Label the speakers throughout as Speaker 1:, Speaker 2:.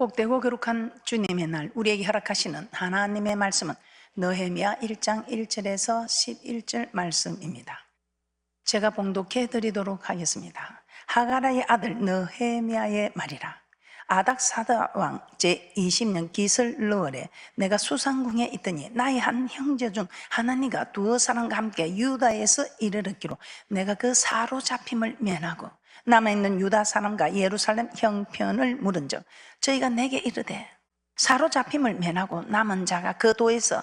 Speaker 1: 복되고 거룩한 주님의 날 우리에게 허락하시는 하나님의 말씀은 느헤미야 1장 1절에서 11절 말씀입니다. 제가 봉독해 드리도록 하겠습니다. 하가라의 아들 느헤미야의 말이라. 아닥사다 왕 제20년 기슬르월에 내가 수상궁에 있더니 나의 한 형제 중 하나니가 두어 사람과 함께 유다에서 이르렀기로 내가 그 사로잡힘을 면하고 남아있는 유다 사람과 예루살렘 형편을 물은즉 저희가 내게 이르되 사로잡힘을 면하고 남은 자가 그 도에서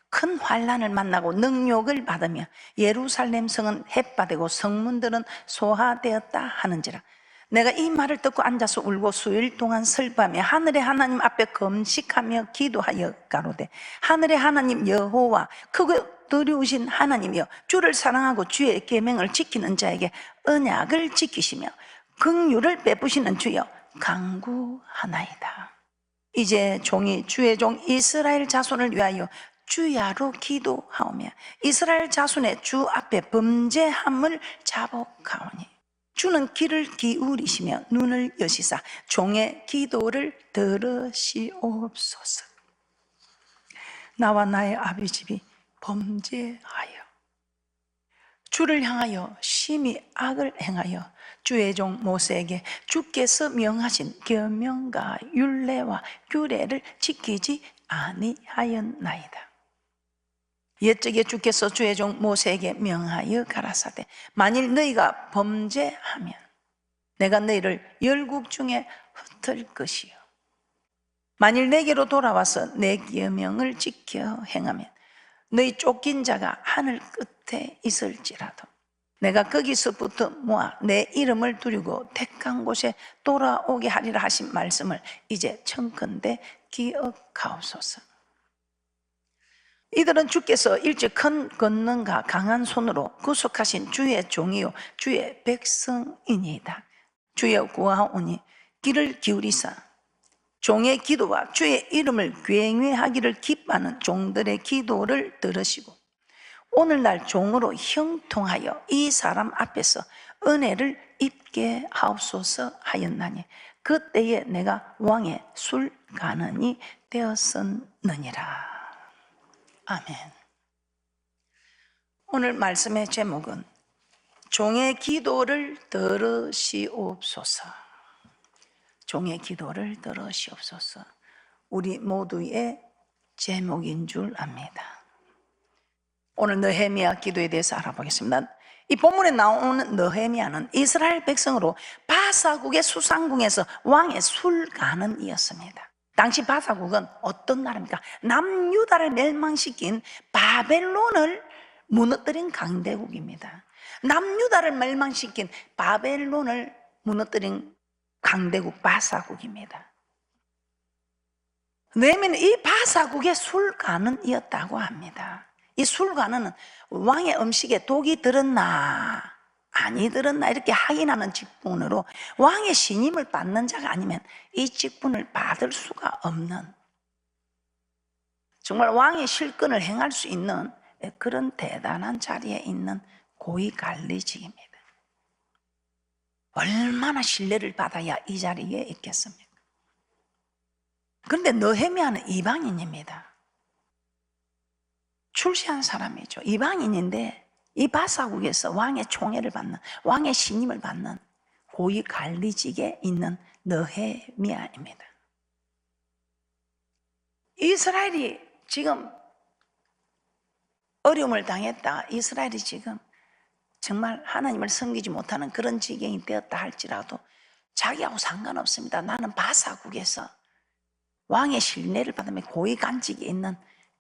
Speaker 1: 큰 환난을 만나고 능욕을 받으며 예루살렘 성은 해빠되고 성문들은 소화되었다 하는지라. 내가 이 말을 듣고 앉아서 울고 수일 동안 슬퍼하며 하늘의 하나님 앞에 금식하며 기도하여 가로되 하늘의 하나님 여호와 크고 두려우신 하나님이여 주를 사랑하고 주의 계명을 지키는 자에게 언약을 지키시며 긍휼을 베푸시는 주여 간구하나이다. 이제 종이 주의 종 이스라엘 자손을 위하여 주야로 기도하오며 이스라엘 자손의 주 앞에 범죄함을 자복하오니 주는 귀를 기울이시며 눈을 여시사 종의 기도를 들으시옵소서. 나와 나의 아비집이 범죄하여 주를 향하여 심히 악을 행하여 주의 종 모세에게 주께서 명하신 계명과 율례와 규례를 지키지 아니하였나이다. 옛적에 주께서 주의 종 모세에게 명하여 가라사대 만일 너희가 범죄하면 내가 너희를 열국 중에 흩을 것이요 만일 내게로 돌아와서 내 계명을 지켜 행하면 너희 쫓긴 자가 하늘 끝에 있을지라도 내가 거기서부터 모아 내 이름을 두르고 택한 곳에 돌아오게 하리라 하신 말씀을 이제 청컨대 기억하옵소서. 이들은 주께서 일찍 큰 권능과 강한 손으로 구속하신 주의 종이요 주의 백성이니이다. 주여 구하오니 귀를 기울이사 종의 기도와 주의 이름을 굉회하기를 기뻐하는 종들의 기도를 들으시고 오늘날 종으로 형통하여 이 사람 앞에서 은혜를 입게 하옵소서 하였나니 그때에 내가 왕의 술간원이 되었었느니라. 아멘. 오늘 말씀의 제목은 종의 기도를 들으시옵소서. 종의 기도를 들으시옵소서. 우리 모두의 제목인 줄 압니다. 오늘 느헤미야 기도에 대해서 알아보겠습니다. 이 본문에 나오는 느헤미야는 이스라엘 백성으로 바사국의 수상궁에서 왕의 술간원이었습니다. 당시 바사국은 어떤 나라입니까? 남유다를 멸망시킨 바벨론을 무너뜨린 강대국입니다. 남유다를 멸망시킨 바벨론을 무너뜨린 강대국 바사국입니다. 느헤미야는 이 바사국의 술간원이었다고 합니다. 이 술간원은 왕의 음식에 독이 들었나 아니 들었나 이렇게 확인하는 직분으로 왕의 신임을 받는 자가 아니면 이 직분을 받을 수가 없는 정말 왕의 실권을 행할 수 있는 그런 대단한 자리에 있는 고위관리직입니다. 얼마나 신뢰를 받아야 이 자리에 있겠습니까? 그런데 느헤미야는 이방인입니다. 출세한 사람이죠. 이방인인데 이 바사국에서 왕의 총애를 받는 왕의 신임을 받는 고위 관리직에 있는 느헤미야입니다. 이스라엘이 지금 어려움을 당했다. 이스라엘이 지금 정말 하나님을 섬기지 못하는 그런 지경이 되었다 할지라도 자기하고 상관없습니다. 나는 바사국에서 왕의 신뢰를 받으며 고위 관직에 있는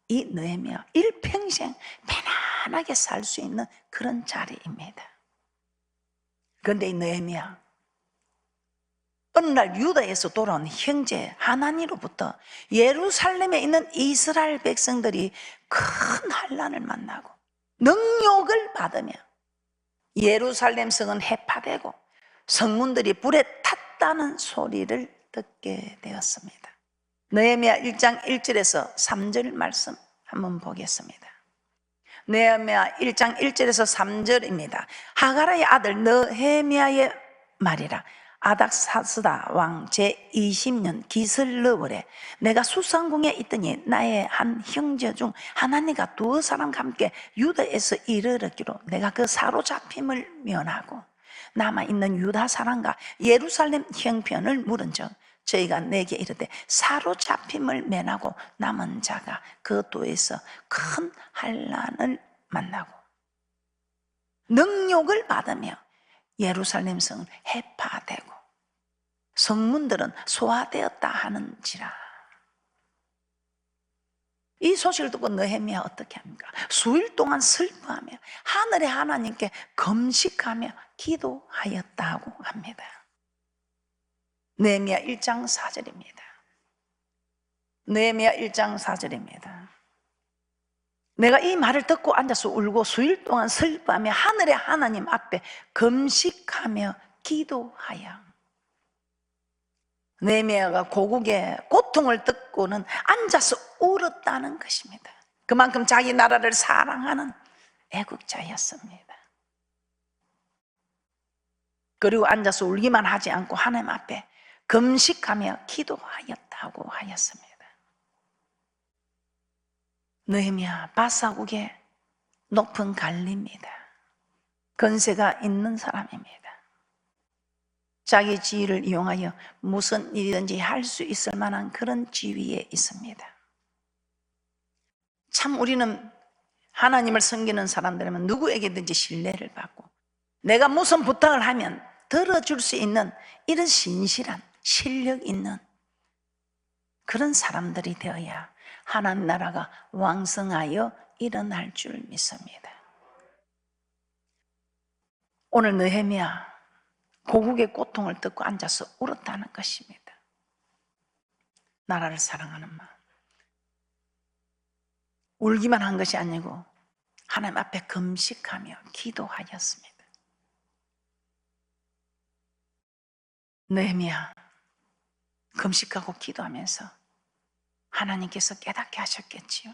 Speaker 1: 이 느헤미야 일평생 편안하게 살 수 있는 그런 자리입니다. 그런데 이 느헤미야 어느 날 유다에서 돌아온 형제 하나니로부터 예루살렘에 있는 이스라엘 백성들이 큰 환난을 만나고 능욕을 받으며 예루살렘 성은 해파되고 성문들이 불에 탔다는 소리를 듣게 되었습니다. 느헤미야 1장 1절에서 3절 말씀 한번 보겠습니다. 느헤미야 1장 1절에서 3절입니다. 하가라의 아들 느헤미야의 말이라. 아닥사스다 왕 제20년 기슬르월에 내가 수상궁에 있더니 나의 한 형제 중 하나님과 두 사람과 함께 유다에서 이르렀기로 내가 그 사로잡힘을 면하고 남아있는 유다 사람과 예루살렘 형편을 물은즉 저희가 내게 이르되 사로잡힘을 면하고 남은 자가 그 도에서 큰 환난을 만나고 능욕을 받으며 예루살렘 성은 해파되고 성문들은 소화되었다 하는지라. 이 소식을 듣고 느헤미야 어떻게 합니까? 수일 동안 슬퍼하며 하늘의 하나님께 금식하며 기도하였다고 합니다. 느헤미야 1장 4절입니다. 느헤미야 1장 4절입니다. 내가 이 말을 듣고 앉아서 울고 수일 동안 슬퍼하며 하늘의 하나님 앞에 금식하며 기도하여. 느헤미야가 고국의 고통을 듣고는 앉아서 울었다는 것입니다. 그만큼 자기 나라를 사랑하는 애국자였습니다. 그리고 앉아서 울기만 하지 않고 하나님 앞에 금식하며 기도하였다고 하였습니다. 느헤미야 바사국의 높은 관리입니다. 건세가 있는 사람입니다. 자기 지위를 이용하여 무슨 일이든지 할 수 있을 만한 그런 지위에 있습니다. 참 우리는 하나님을 섬기는 사람들이면 누구에게든지 신뢰를 받고 내가 무슨 부탁을 하면 들어줄 수 있는 이런 신실한 실력 있는 그런 사람들이 되어야 하나님 나라가 왕성하여 일어날 줄 믿습니다. 오늘 느헤미야 고국의 고통을 듣고 앉아서 울었다는 것입니다. 나라를 사랑하는 마음. 울기만 한 것이 아니고 하나님 앞에 금식하며 기도하였습니다. 느헤미야 금식하고 기도하면서 하나님께서 깨닫게 하셨겠지요.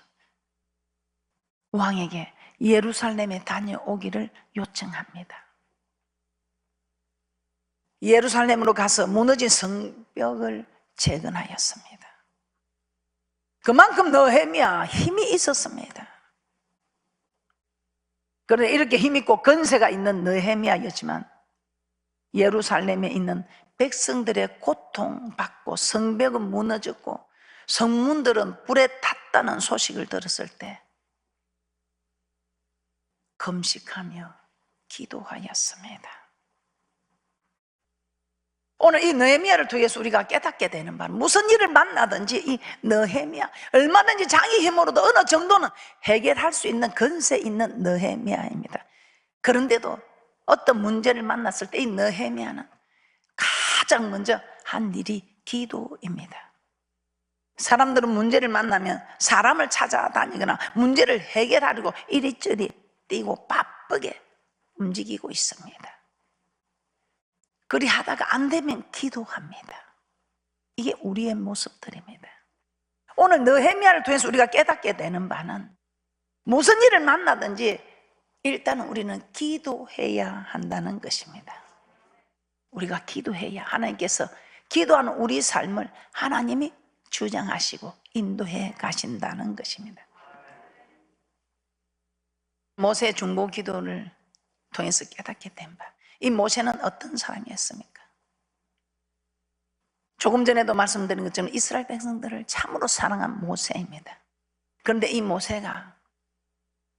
Speaker 1: 왕에게 예루살렘에 다녀오기를 요청합니다. 예루살렘으로 가서 무너진 성벽을 재건하였습니다. 그만큼 느헤미야 힘이 있었습니다. 그런데 이렇게 힘있고 건세가 있는 느헤미야였지만 예루살렘에 있는 백성들의 고통받고 성벽은 무너졌고 성문들은 불에 탔다는 소식을 들었을 때 금식하며 기도하였습니다. 오늘 이 느헤미야를 통해서 우리가 깨닫게 되는 바는 무슨 일을 만나든지 이 느헤미야 얼마든지 자기 힘으로도 어느 정도는 해결할 수 있는 건세 있는 느헤미야입니다. 그런데도 어떤 문제를 만났을 때 이 느헤미야는 가장 먼저 한 일이 기도입니다. 사람들은 문제를 만나면 사람을 찾아다니거나 문제를 해결하려고 이리저리 뛰고 바쁘게 움직이고 있습니다. 그리 하다가 안 되면 기도합니다. 이게 우리의 모습들입니다. 오늘 느헤미야를 통해서 우리가 깨닫게 되는 바는 무슨 일을 만나든지 일단은 우리는 기도해야 한다는 것입니다. 우리가 기도해야 하나님께서 기도하는 우리 삶을 하나님이 주장하시고 인도해 가신다는 것입니다. 모세 중보 기도를 통해서 깨닫게 된 바, 이 모세는 어떤 사람이었습니까? 조금 전에도 말씀드린 것처럼 이스라엘 백성들을 참으로 사랑한 모세입니다. 그런데 이 모세가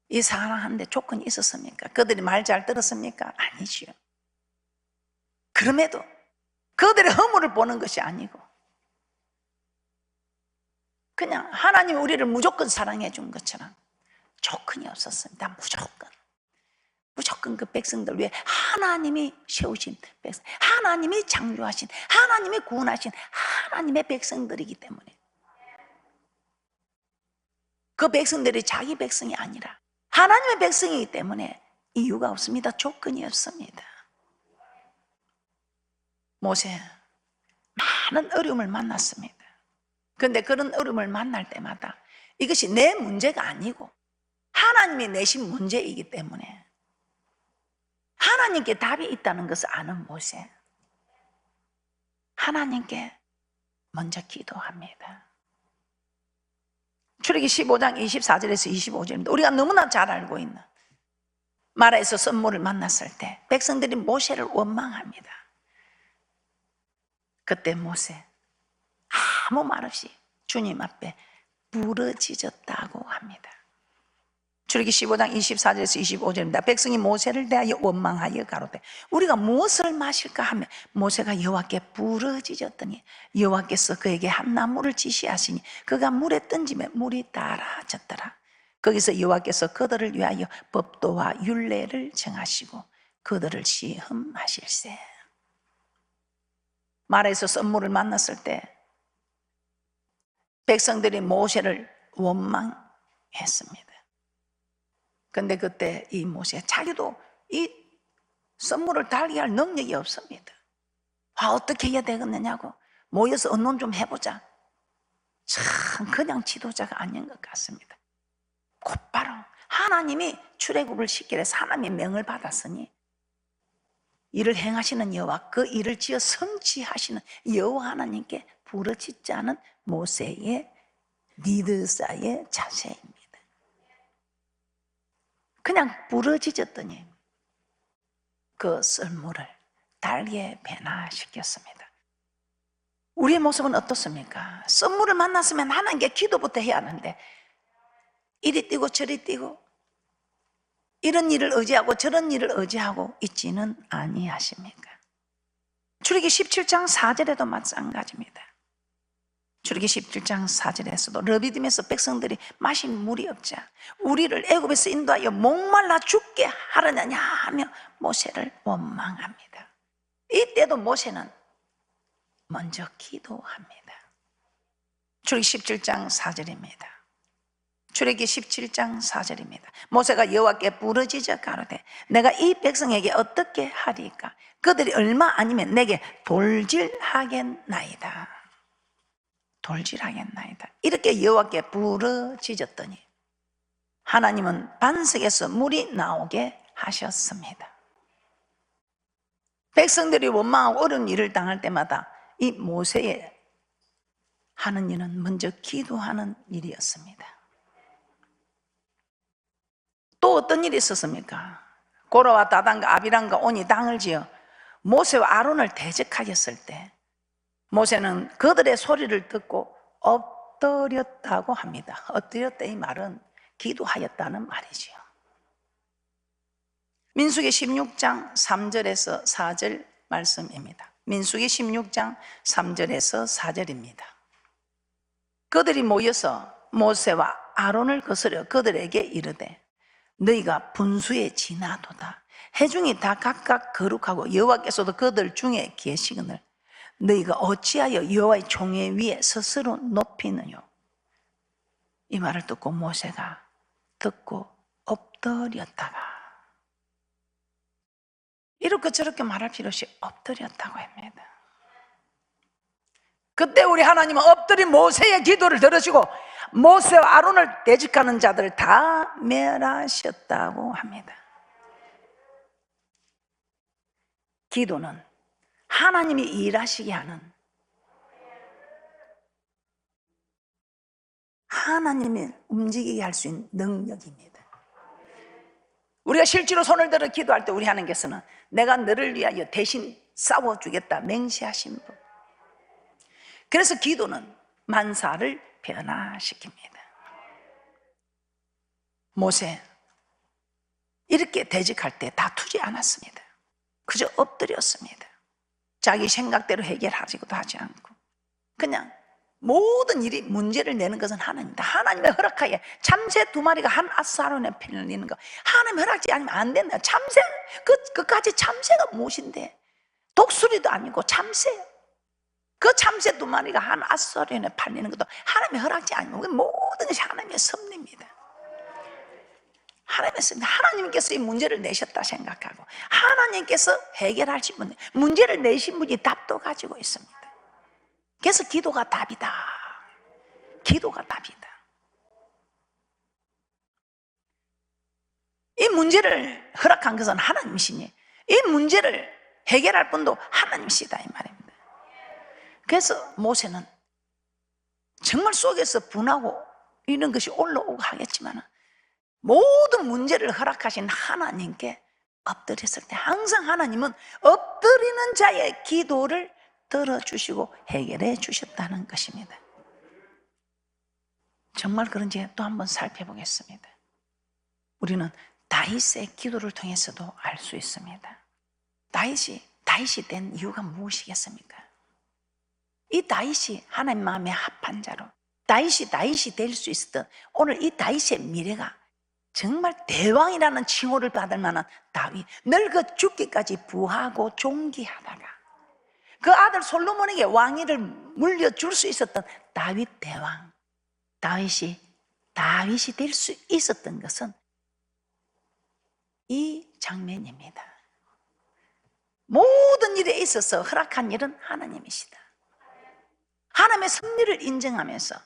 Speaker 1: 이 사랑하는데 조건이 있었습니까? 그들이 말 잘 들었습니까? 아니지요. 그럼에도 그들의 허물을 보는 것이 아니고 그냥 하나님이 우리를 무조건 사랑해 준 것처럼 조건이 없었습니다. 무조건 그 백성들 위해 하나님이 세우신 백성, 하나님이 창조하신, 하나님이 구원하신 하나님의 백성들이기 때문에 그 백성들이 자기 백성이 아니라 하나님의 백성이기 때문에 이유가 없습니다. 조건이 없습니다. 모세 많은 어려움을 만났습니다. 그런데 그런 어려움을 만날 때마다 이것이 내 문제가 아니고 하나님이 내신 문제이기 때문에 하나님께 답이 있다는 것을 아는 모세. 하나님께 먼저 기도합니다. 출애기 15장 24절에서 25절입니다. 우리가 너무나 잘 알고 있는 마라에서 선물을 만났을 때 백성들이 모세를 원망합니다. 그때 모세 아무 말 없이 주님 앞에 부르짖었다고 합니다. 출애기 15장 24절에서 25절입니다. 백성이 모세를 대하여 원망하여 가로되 우리가 무엇을 마실까 하며 모세가 여호와께 부르짖었더니 여호와께서 그에게 한 나무를 지시하시니 그가 물에 던지매 물이 따라졌더라. 거기서 여호와께서 그들을 위하여 법도와 율례를 정하시고 그들을 시험하실세. 말에서 썸물을 만났을 때 백성들이 모세를 원망했습니다. 근데 그때 이 모세 자기도 이 썸물을 달게 할 능력이 없습니다. 어떻게 해야 되겠느냐고 모여서 언론 좀 해보자. 참 그냥 지도자가 아닌 것 같습니다. 곧바로 하나님이 출애굽을 시키래 하나님의 명을 받았으니 이를 행하시는 여호와 그 일을 지어 성취하시는 여호와 하나님께 부르짖지 않은 모세의 리드사의 자세입니다. 그냥 부르짖었더니 그 썰물을 달게 변화시켰습니다. 우리의 모습은 어떻습니까? 썰물을 만났으면 하나님께 기도부터 해야 하는데 이리 뛰고 저리 뛰고 이런 일을 의지하고 저런 일을 의지하고 있지는 아니하십니까? 출애기 17장 4절에도 마찬가지입니다. 출애기 17장 4절에서도 르비딤에서 백성들이 마신 물이 없자 우리를 애굽에서 인도하여 목말라 죽게 하려느냐 하며 모세를 원망합니다. 이때도 모세는 먼저 기도합니다. 출애기 17장 4절입니다. 출애기 17장 4절입니다. 모세가 여호와께 부르짖어 가로되 내가 이 백성에게 어떻게 하리까? 그들이 얼마 아니면 내게 돌질하겠나이다. 돌질하겠나이다. 이렇게 여호와께 부르짖었더니 하나님은 반석에서 물이 나오게 하셨습니다. 백성들이 원망하고 어려운 일을 당할 때마다 이 모세의 하는 일은 먼저 기도하는 일이었습니다. 또 어떤 일이 있었습니까? 고라와 다단과 아비람과 온이 당을 지어 모세와 아론을 대적하였을 때 모세는 그들의 소리를 듣고 엎드렸다고 합니다. 엎드렸다 이 말은 기도하였다는 말이지요. 민수기 16장 3절에서 4절 말씀입니다. 민수기 16장 3절에서 4절입니다. 그들이 모여서 모세와 아론을 거스려 그들에게 이르되 너희가 분수에 지나도다. 해중이 다 각각 거룩하고 여호와께서도 그들 중에 계시거늘 너희가 어찌하여 여호와의 총회 위에 스스로 높이느뇨? 이 말을 듣고 모세가 듣고 엎드렸다가 이렇게 저렇게 말할 필요 없이 엎드렸다고 합니다. 그때 우리 하나님은 엎드린 모세의 기도를 들으시고 모세와 아론을 대적하는 자들을 다 멸하셨다고 합니다. 기도는 하나님이 일하시게 하는 하나님이 움직이게 할 수 있는 능력입니다. 우리가 실제로 손을 들어 기도할 때 우리 하나님께서는 내가 너를 위하여 대신 싸워주겠다 맹세하신 분. 그래서 기도는 만사를 변화시킵니다. 모세 이렇게 대적할 때 다투지 않았습니다. 그저 엎드렸습니다. 자기 생각대로 해결하지도 하지 않고 그냥 모든 일이 문제를 내는 것은 하나님입니다. 하나님의 허락하에 참새 2마리가 한 아사론에 편리는 거 하나님 허락지 않으면 안 된다. 참새 그까지 참새가 무엇인데 독수리도 아니고 참새예요. 그 참새 2마리가 한 아사론에 팔리는 것도 하나님의 허락지 아니면 모든 것이 하나님의 섭리입니다. 하나님께서 이 문제를 내셨다 생각하고 하나님께서 해결하신 분, 문제를 내신 분이 답도 가지고 있습니다. 그래서 기도가 답이다. 기도가 답이다. 이 문제를 허락한 것은 하나님이시니 이 문제를 해결할 분도 하나님이시다 이 말입니다. 그래서 모세는 정말 속에서 분하고 이런 것이 올라오고 하겠지만 모든 문제를 허락하신 하나님께 엎드렸을 때 항상 하나님은 엎드리는 자의 기도를 들어주시고 해결해 주셨다는 것입니다. 정말 그런지 또 한번 살펴보겠습니다. 우리는 다윗의 기도를 통해서도 알 수 있습니다. 다윗이 된 이유가 무엇이겠습니까? 이 다윗이 하나님 마음에 합한 자로 다윗이 될 수 있었던 오늘 이 다윗의 미래가 정말 대왕이라는 칭호를 받을 만한 다윗, 늙어 죽기까지 부하고 존귀하다가 그 아들 솔로몬에게 왕위를 물려줄 수 있었던 다윗 대왕, 다윗이 될 수 있었던 것은 이 장면입니다. 모든 일에 있어서 허락한 일은 하나님이시다. 하나님의 섭리를 인정하면서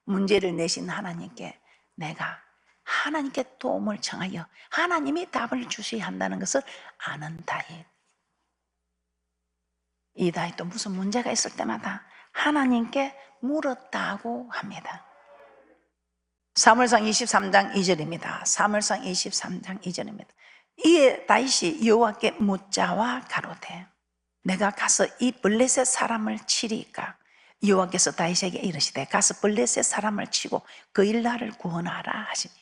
Speaker 1: 문제를 내신 하나님께 내가 하나님께 도움을 청하여 하나님이 답을 주셔야 한다는 것을 아는 다윗. 이 다윗도 무슨 문제가 있을 때마다 하나님께 물었다고 합니다. 사무엘상 23장 2절입니다. 사무엘상 23장 2절입니다. 이에 다윗이 여호와께 묻자와 가로되 내가 가서 이 블레셋 사람을 치리까? 여호와께서 다윗에게 이르시되 가서 블레셋 사람을 치고 그 일날을 구원하라 하시니.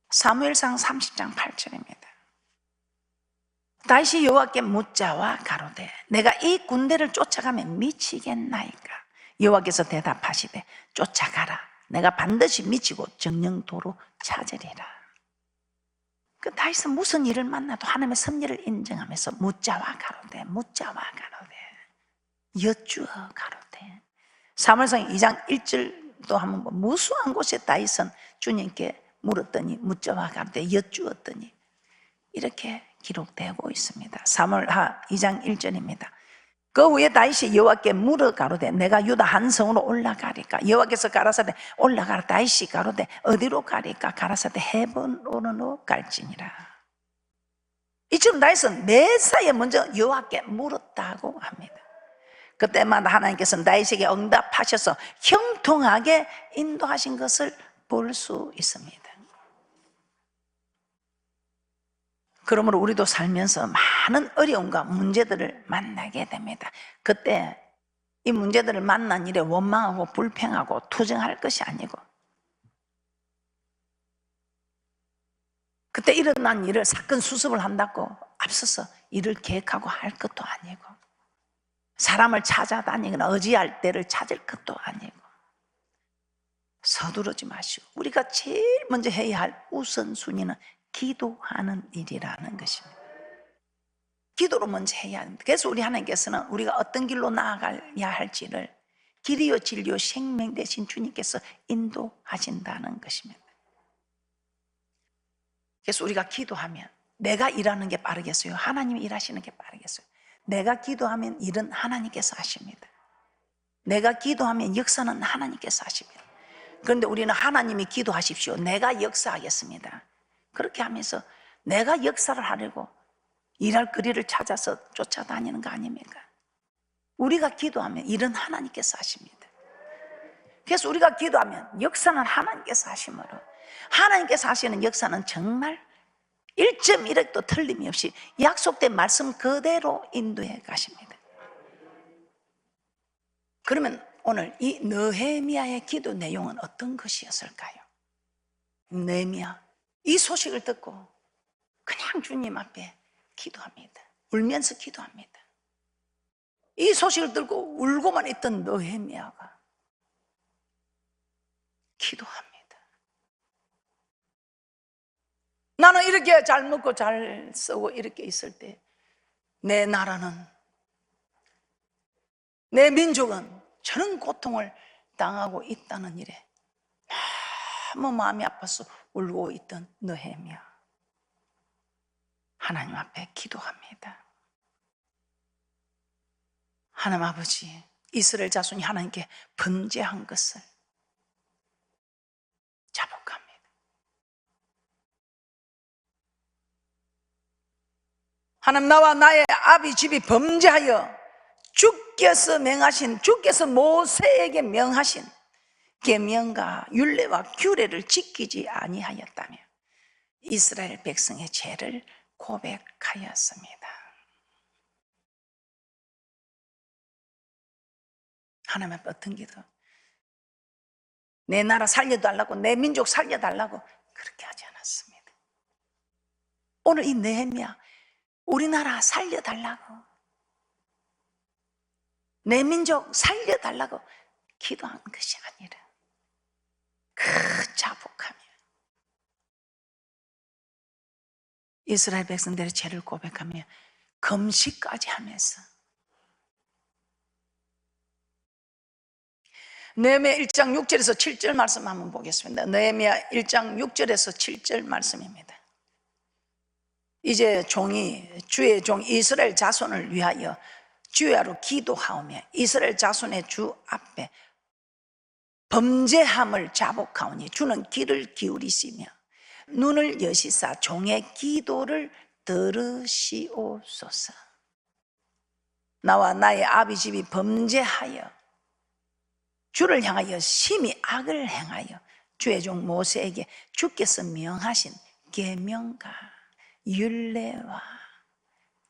Speaker 1: 사무엘상 30장 8절입니다. 다윗이 여호와께 묻자와 가로되 내가 이 군대를 쫓아가면 미치겠나이까? 여호와께서 대답하시되 쫓아가라. 내가 반드시 미치고 정령도로 찾으리라. 그 다윗은 무슨 일을 만나도 하나님의 섭리를 인정하면서 묻자와 가로되 여쭈어 가로되. 사무엘상 2장 1절도 한번 무수한 곳에 다윗은 주님께 물었더니 묻자와 가로되 여쭈었더니 이렇게 기록되고 있습니다. 사무엘하 2장 1절입니다. 그 후에 다윗이 여호와께 물어 가로되 내가 유다 한 성으로 올라가리까? 여호와께서 가라사대 올라가라. 다윗이 가로되 어디로 가리까? 가라사대 헤브론으로 갈지니라. 이처럼 다윗은 매사에 먼저 여호와께 물었다고 합니다. 그때마다 하나님께서는 다윗에게 응답하셔서 형통하게 인도하신 것을 볼 수 있습니다. 그러므로 우리도 살면서 많은 어려움과 문제들을 만나게 됩니다. 그때 이 문제들을 만난 일에 원망하고 불평하고 투정할 것이 아니고 그때 일어난 일을 사건 수습을 한다고 앞서서 일을 계획하고 할 것도 아니고 사람을 찾아다니거나 의지할 때를 찾을 것도 아니고 서두르지 마시고 우리가 제일 먼저 해야 할 우선순위는 기도하는 일이라는 것입니다. 기도로 먼저 해야 합니다. 그래서 우리 하나님께서는 우리가 어떤 길로 나아가야 할지를 길이요 진리요 생명 되신 주님께서 인도하신다는 것입니다. 그래서 우리가 기도하면 내가 일하는 게 빠르겠어요? 하나님이 일하시는 게 빠르겠어요? 내가 기도하면 일은 하나님께서 하십니다. 내가 기도하면 역사는 하나님께서 하십니다. 그런데 우리는 하나님이 기도하십시오, 내가 역사하겠습니다, 그렇게 하면서 내가 역사를 하려고 일할 거리를 찾아서 쫓아다니는 거 아닙니까? 우리가 기도하면 일은 하나님께서 하십니다. 그래서 우리가 기도하면 역사는 하나님께서 하시므로 하나님께서 하시는 역사는 정말 1.1획도 틀림이 없이 약속된 말씀 그대로 인도해 가십니다. 그러면 오늘 이 느헤미야의 기도 내용은 어떤 것이었을까요? 느헤미야 이 소식을 듣고 그냥 주님 앞에 기도합니다. 울면서 기도합니다. 이 소식을 듣고 울고만 있던 느헤미야가 기도합니다. 나는 이렇게 잘 먹고 잘 쓰고 이렇게 있을 때 내 나라는, 내 민족은 저런 고통을 당하고 있다는 일에 너무 마음이 아파서 울고 있던 느헤미야 하나님 앞에 기도합니다. 하나님 아버지, 이스라엘 자손이 하나님께 범죄한 것을 자복합니다. 하나님, 나와 나의 아비 집이 범죄하여 주께서 모세에게 명하신 계명과 율례와 규례를 지키지 아니하였다며 이스라엘 백성의 죄를 고백하였습니다. 하나님 앞에 어떤 기도? 내 나라 살려달라고, 내 민족 살려달라고 그렇게 하지 않았습니다. 오늘 이 느헤미야, 우리나라 살려달라고, 내 민족 살려달라고 기도한 것이 아니라 그 자복하며 이스라엘 백성들의 죄를 고백하며 금식까지 하면서 느헤미야 1장 6절에서 7절 말씀 한번 보겠습니다. 느헤미야 1장 6절에서 7절 말씀입니다. 이제 주의 종 이스라엘 자손을 위하여 주야로 기도하오며 이스라엘 자손의 주 앞에 범죄함을 자복하오니 주는 귀를 기울이시며 눈을 여시사 종의 기도를 들으시옵소서. 나와 나의 아비 집이 범죄하여 주를 향하여 심히 악을 행하여 주의 종 모세에게 주께서 명하신 계명과 율례와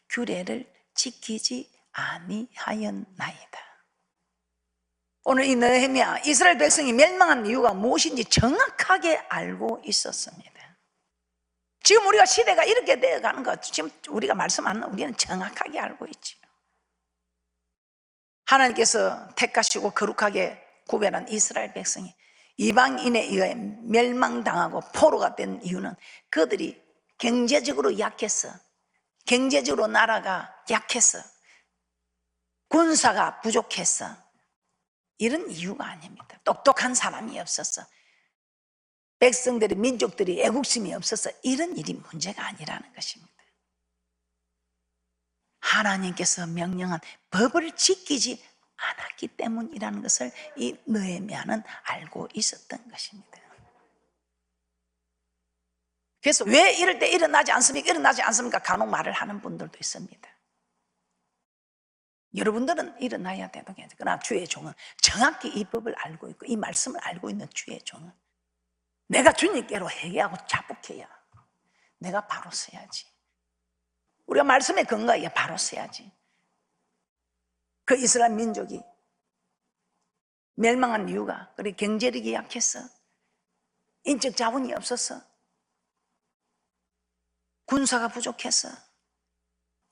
Speaker 1: 규례를 지키지 아니하였나이다. 오늘 이 느헤미야 이스라엘 백성이 멸망한 이유가 무엇인지 정확하게 알고 있었습니다. 지금 우리가 시대가 이렇게 되어가는 것, 지금 우리가 말씀하는 우리는 정확하게 알고 있죠. 하나님께서 택하시고 거룩하게 구별한 이스라엘 백성이 이방인에 의해 멸망당하고 포로가 된 이유는 그들이 경제적으로 약해서, 경제적으로 나라가 약해서, 군사가 부족해서 이런 이유가 아닙니다. 똑똑한 사람이 없어서, 백성들의 민족들이 애국심이 없어서 이런 일이 문제가 아니라는 것입니다. 하나님께서 명령한 법을 지키지 않았기 때문이라는 것을 이 느헤미야는 알고 있었던 것입니다. 그래서 왜 이럴 때 일어나지 않습니까? 간혹 말을 하는 분들도 있습니다. 여러분들은 일어나야 되는 게 아니라 그러나 주의 종은 정확히 이 법을 알고 있고 이 말씀을 알고 있는 주의 종은 내가 주님께로 회개하고 자복해야 내가 바로 서야지. 우리가 말씀에 근거해 바로 서야지. 그 이스라엘 민족이 멸망한 이유가 그래 경제력이 약해서, 인적 자원이 없어서, 군사가 부족해서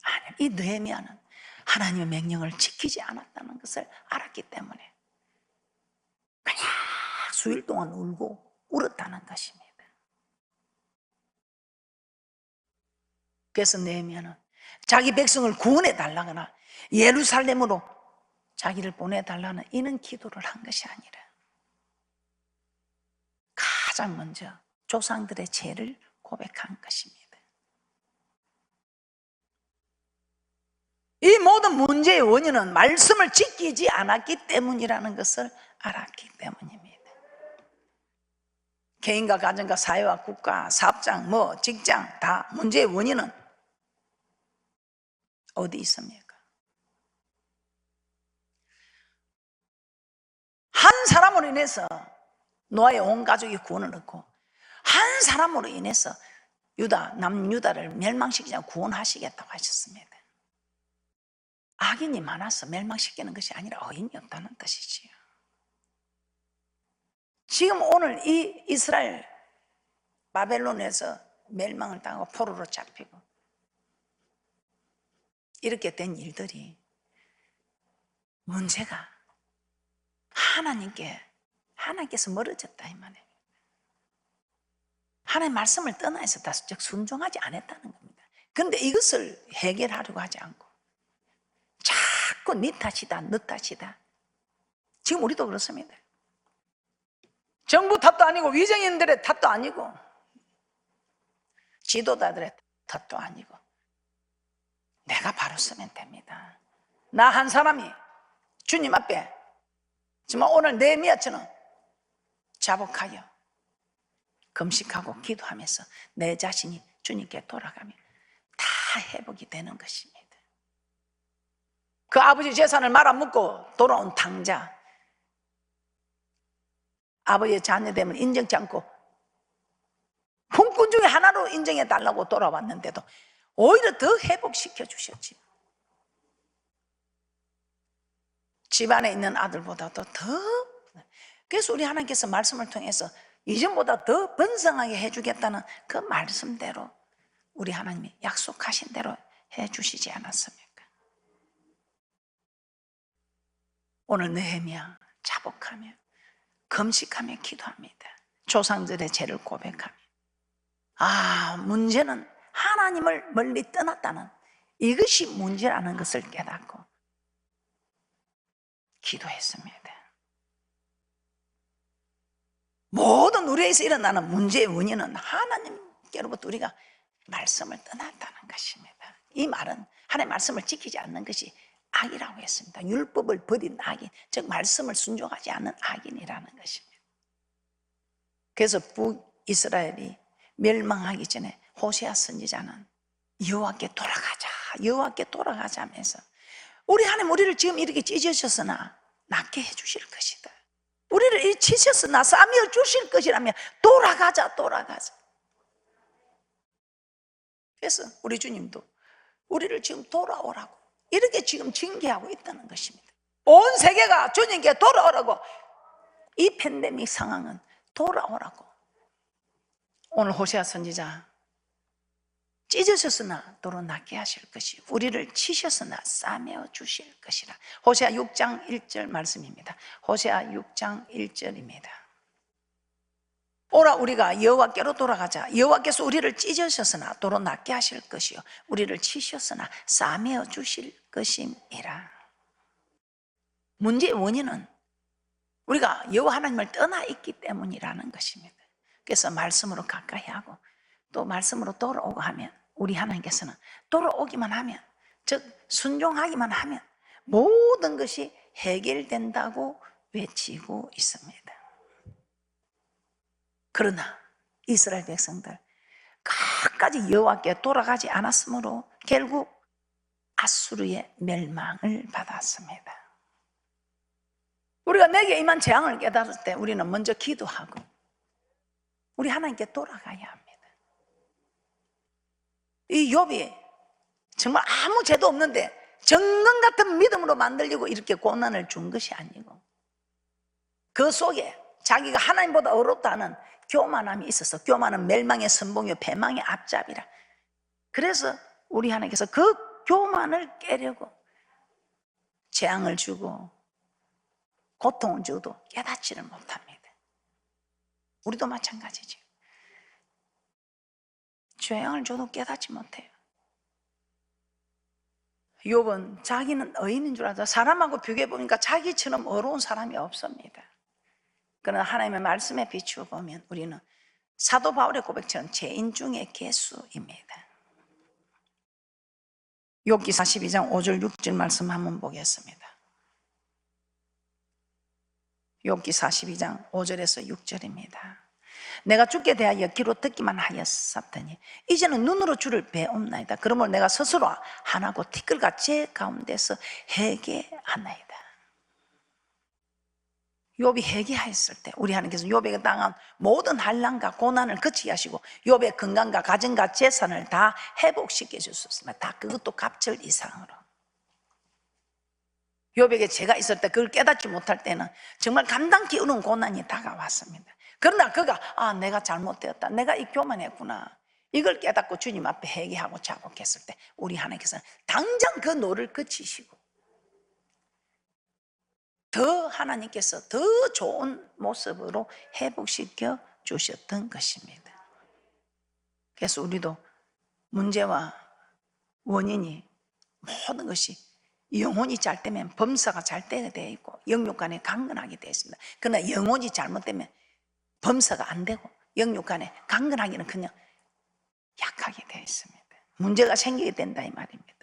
Speaker 1: 아니, 이 느헤미야는 하나님의 명령을 지키지 않았다는 것을 알았기 때문에 그냥 수일 동안 울고 울었다는 것입니다. 그래서 느헤미야는 자기 백성을 구원해 달라거나 예루살렘으로 자기를 보내달라는 이런 기도를 한 것이 아니라 가장 먼저 조상들의 죄를 고백한 것입니다. 이 모든 문제의 원인은 말씀을 지키지 않았기 때문이라는 것을 알았기 때문입니다. 개인과 가정과 사회와 국가, 사업장, 직장 다 문제의 원인은 어디 있습니까? 한 사람으로 인해서 노아의 온 가족이 구원을 얻고 한 사람으로 인해서 남유다를 멸망시키자 구원하시겠다고 하셨습니다. 악인이 많아서 멸망시키는 것이 아니라 의인이 없다는 뜻이지요. 지금 오늘 이 이스라엘 바벨론에서 멸망을 당하고 포로로 잡히고 이렇게 된 일들이 문제가 하나님께서 멀어졌다 이 말이에요. 하나님의 말씀을 떠나 있었다, 즉 순종하지 않았다는 겁니다. 그런데 이것을 해결하려고 하지 않고 자꾸 네 탓이다, 너 탓이다. 지금 우리도 그렇습니다. 정부 탓도 아니고 위정인들의 탓도 아니고 지도자들의 탓도 아니고 내가 바로 서면 됩니다. 나 한 사람이 주님 앞에 정말 오늘 느헤미야처럼 자복하여 금식하고 기도하면서 내 자신이 주님께 돌아가면 다 회복이 되는 것입니다. 그 아버지 재산을 말아먹고 돌아온 탕자, 아버지의 자녀됨을 인정치 않고 품꾼 중에 하나로 인정해달라고 돌아왔는데도 오히려 더 회복시켜 주셨지. 집안에 있는 아들보다도 더. 그래서 우리 하나님께서 말씀을 통해서 이전보다 더 번성하게 해주겠다는 그 말씀대로 우리 하나님이 약속하신 대로 해주시지 않았습니까? 오늘 느헤미야 자복하며 금식하며 기도합니다. 조상들의 죄를 고백하며, 문제는 하나님을 멀리 떠났다는 이것이 문제라는 것을 깨닫고 기도했습니다. 모든 우리에서 일어나는 문제의 원인은 하나님께로부터 우리가 말씀을 떠났다는 것입니다. 이 말은 하나님의 말씀을 지키지 않는 것이 악이라고 했습니다. 율법을 버린 악인, 즉 말씀을 순종하지 않는 악인이라는 것입니다. 그래서 북이스라엘이 멸망하기 전에 호세아 선지자는 여호와께 돌아가자, 여호와께 돌아가자 하면서, 우리 하나님 우리를 지금 이렇게 찢으셨으나 낫게 해주실 것이다, 우리를 이렇게 치셨으나 싸매어 주실 것이라며 돌아가자. 그래서 우리 주님도 우리를 지금 돌아오라고 이렇게 지금 징계하고 있다는 것입니다. 온 세계가 주님께 돌아오라고, 이 팬데믹 상황은 돌아오라고. 오늘 호세아 선지자, 찢으셨으나 도로 낫게 하실 것이, 우리를 치셨으나 싸매어 주실 것이라. 호세아 6장 1절 말씀입니다. 호세아 6장 1절입니다. 오라 우리가 여호와께로 돌아가자. 여호와께서 우리를 찢으셨으나 도로 낫게 하실 것이요 우리를 치셨으나 싸매어 주실 것임이라. 문제의 원인은 우리가 여호와 하나님을 떠나 있기 때문이라는 것입니다. 그래서 말씀으로 가까이 하고 또 말씀으로 돌아오고 하면, 우리 하나님께서는 돌아오기만 하면, 즉 순종하기만 하면 모든 것이 해결된다고 외치고 있습니다. 그러나 이스라엘 백성들 끝까지 여호와께 돌아가지 않았으므로 결국 아수르의 멸망을 받았습니다. 우리가 내게 임한 재앙을 깨달을 때 우리는 먼저 기도하고 우리 하나님께 돌아가야 합니다. 이 욥이 정말 아무 죄도 없는데 정금 같은 믿음으로 만들려고 이렇게 고난을 준 것이 아니고, 그 속에 자기가 하나님보다 어렵다는 교만함이 있어서, 교만은 멸망의 선봉이요 패망의 앞잡이라. 그래서 우리 하나님께서 그 교만을 깨려고 재앙을 주고 고통을 줘도 깨닫지를 못합니다. 우리도 마찬가지죠. 재앙을 줘도 깨닫지 못해요. 욥은 자기는 의인인 줄 알아서 사람하고 비교해보니까 자기처럼 어려운 사람이 없습니다. 그러나 하나님의 말씀에 비추어 보면 우리는 사도 바울의 고백처럼 죄인 중에 괴수입니다. 욥기 42장 5절 6절 말씀 한번 보겠습니다. 욥기 42장 5절에서 6절입니다. 내가 주께 대하여 귀로 듣기만 하였었더니 이제는 눈으로 주를 배움나이다. 그러므로 내가 스스로 하나고 티끌과 제 가운데서 회개하나이다. 욥이 회개하였을 때 우리 하나님께서 욥에게 당한 모든 환난과 고난을 그치게 하시고 욥의 건강과 가정과 재산을 다 회복시켜 주셨습니다. 다 그것도 갑절 이상으로. 욥에게 죄가 있을 때 그걸 깨닫지 못할 때는 정말 감당기 어려운 고난이 다가왔습니다. 그러나 그가 내가 잘못되었다, 내가 이 교만했구나, 이걸 깨닫고 주님 앞에 회개하고 자복했을 때 우리 하나님께서는 당장 그 노를 그치시고 더 하나님께서 더 좋은 모습으로 회복시켜 주셨던 것입니다. 그래서 우리도 문제와 원인이 모든 것이 영혼이 잘 되면 범사가 잘 되게 되어 있고 영육간에 강건하게 되어 있습니다. 그러나 영혼이 잘못되면 범사가 안 되고 영육간에 강건하기는 그냥 약하게 되어 있습니다. 문제가 생기게 된다 이 말입니다.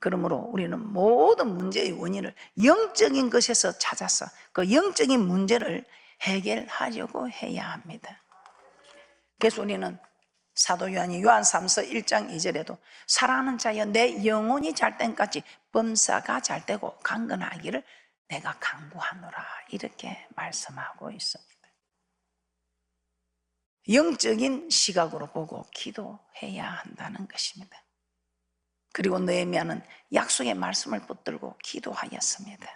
Speaker 1: 그러므로 우리는 모든 문제의 원인을 영적인 것에서 찾아서 그 영적인 문제를 해결하려고 해야 합니다. 그래서 우리는 사도 요한이 요한3서 1장 2절에도 사랑하는 자여 내 영혼이 잘 땐까지 범사가 잘 되고 강건하기를 내가 강구하노라 이렇게 말씀하고 있습니다. 영적인 시각으로 보고 기도해야 한다는 것입니다. 그리고 느헤미야는 약속의 말씀을 붙들고 기도하였습니다.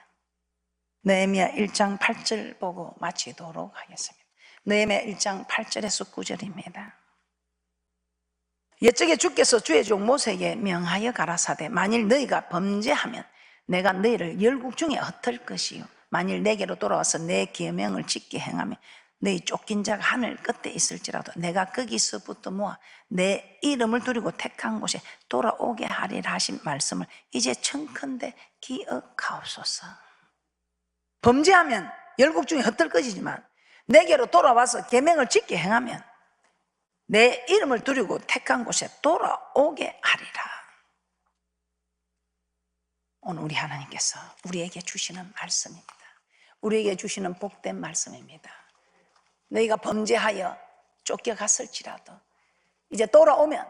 Speaker 1: 느헤미야 1장 8절 보고 마치도록 하겠습니다. 느헤미야 1장 8절에서 9절입니다. 옛적에 주께서 주의 종 모세에게 명하여 가라사대 만일 너희가 범죄하면 내가 너희를 열국 중에 흩을 것이요 만일 내게로 돌아와서 내 계명을 지켜 행하면 너희 쫓긴 자가 하늘 끝에 있을지라도 내가 거기서부터 모아 내 이름을 두리고 택한 곳에 돌아오게 하리라 하신 말씀을 이제 청컨대 기억하옵소서. 범죄하면 열국 중에 흩을 것이지만 내게로 돌아와서 계명을 지켜 행하면 내 이름을 두리고 택한 곳에 돌아오게 하리라. 오늘 우리 하나님께서 우리에게 주시는 말씀입니다. 우리에게 주시는 복된 말씀입니다. 너희가 범죄하여 쫓겨갔을지라도 이제 돌아오면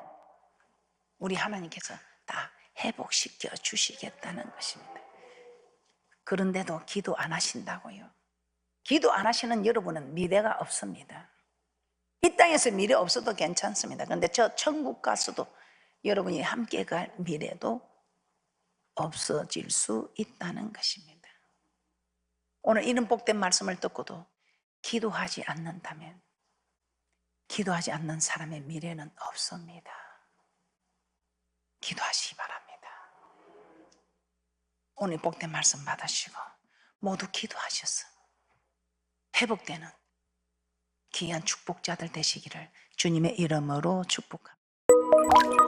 Speaker 1: 우리 하나님께서 다 회복시켜 주시겠다는 것입니다. 그런데도 기도 안 하신다고요? 기도 안 하시는 여러분은 미래가 없습니다. 이 땅에서 미래 없어도 괜찮습니다. 그런데 저 천국 가서도 여러분이 함께 갈 미래도 없어질 수 있다는 것입니다. 오늘 이런 복된 말씀을 듣고도 기도하지 않는다면 기도하지 않는 사람의 미래는 없습니다. 기도하시기 바랍니다. 오늘 복된 말씀 받으시고 모두 기도하셔서 회복되는 귀한 축복자들 되시기를 주님의 이름으로 축복합니다.